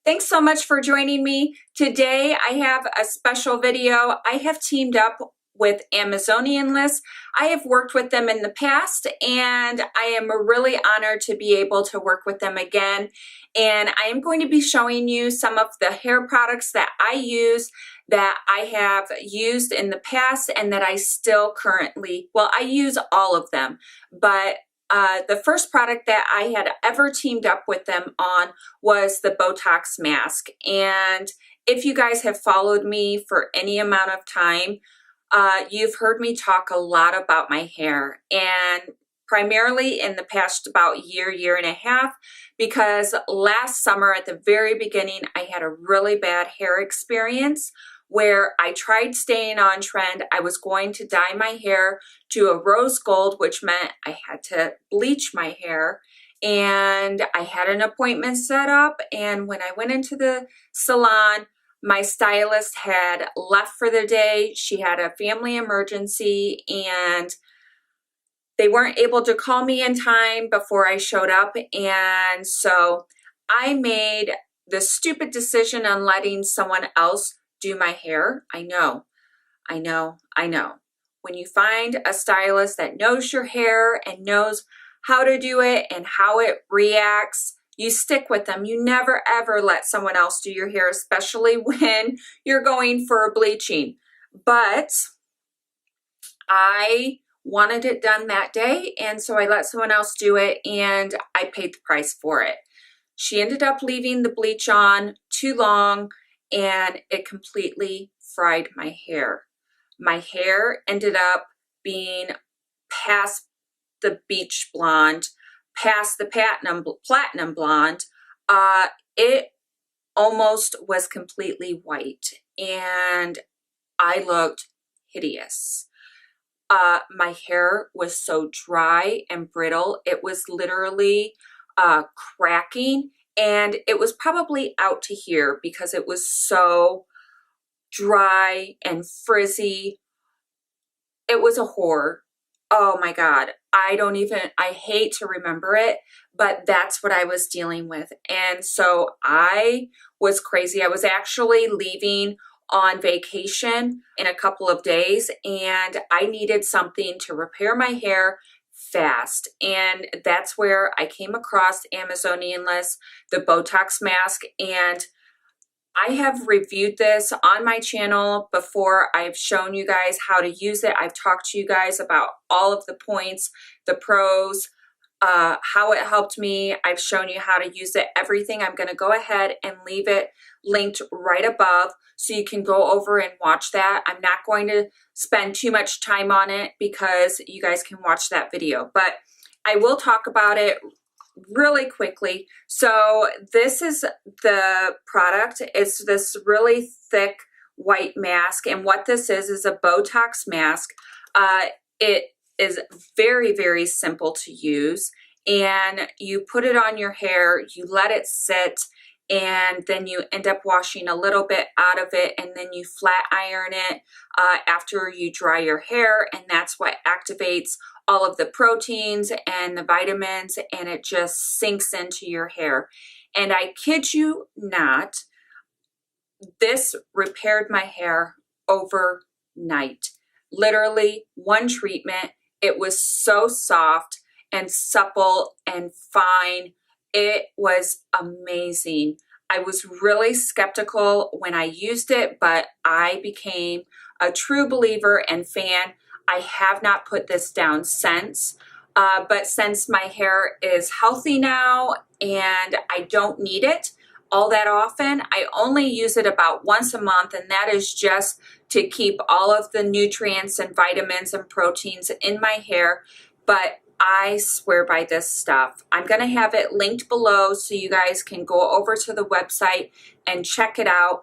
Thanks so much for joining me. Today I have a special video. I have teamed up with Amazonianless. I have worked with them in the past and I am really honored to be able to work with them again. And I am going to be showing you some of the hair products that I use, that I have used in the past, and that I still currently, well, I use all of them, but the first product that I had ever teamed up with them on was the Botox mask. And if you guys have followed me for any amount of time, you've heard me talk a lot about my hair, and primarily in the past about year and a half, because last summer at the very beginning, I had a really bad hair experience where I tried staying on trend. I was going to dye my hair to a rose gold, which meant I had to bleach my hair. And I had an appointment set up, and when I went into the salon, my stylist had left for the day. She had a family emergency and they weren't able to call me in time before I showed up. And so I made the stupid decision on letting someone else do my hair. I know. When you find a stylist that knows your hair and knows how to do it and how it reacts, you stick with them. You never ever let someone else do your hair, especially when you're going for a bleaching. But I wanted it done that day, and so I let someone else do it, and I paid the price for it. She ended up leaving the bleach on too long, and it completely fried my hair. My hair ended up being past the beach blonde, past the platinum blonde. It almost was completely white, and I looked hideous. My hair was so dry and brittle. It was literally cracking, and it was probably out to here because it was so dry and frizzy. It was a horror. Oh my God. I hate to remember it, but that's what I was dealing with. And so I was crazy. I was actually leaving on vacation in a couple of days, and I needed something to repair my hair fast. And that's where I came across Amazonianless, the Botox mask. And I have reviewed this on my channel before. I've shown you guys how to use it. I've talked to you guys about all of the points, the pros, how it helped me. I've shown you how to use it, everything. I'm going to go ahead and leave it linked right above so you can go over and watch that. I'm not going to spend too much time on it because you guys can watch that video, but I will talk about it really quickly. So this is the product. It's this really thick white mask, and what this is a Botox mask. It is very simple to use, and you put it on your hair, you let it sit, and then you end up washing a little bit out of it, and then you flat iron it after you dry your hair, and that's what activates all of the proteins and the vitamins, and it just sinks into your hair. And I kid you not, this repaired my hair overnight. Literally one treatment. It was so soft and supple and fine. It was amazing. I was really skeptical when I used it, but I became a true believer and fan. I have not put this down since, but since my hair is healthy now and I don't need it all that often, I only use it about once a month, and that is just to keep all of the nutrients and vitamins and proteins in my hair. But I swear by this stuff. I'm going to have it linked below so you guys can go over to the website and check it out.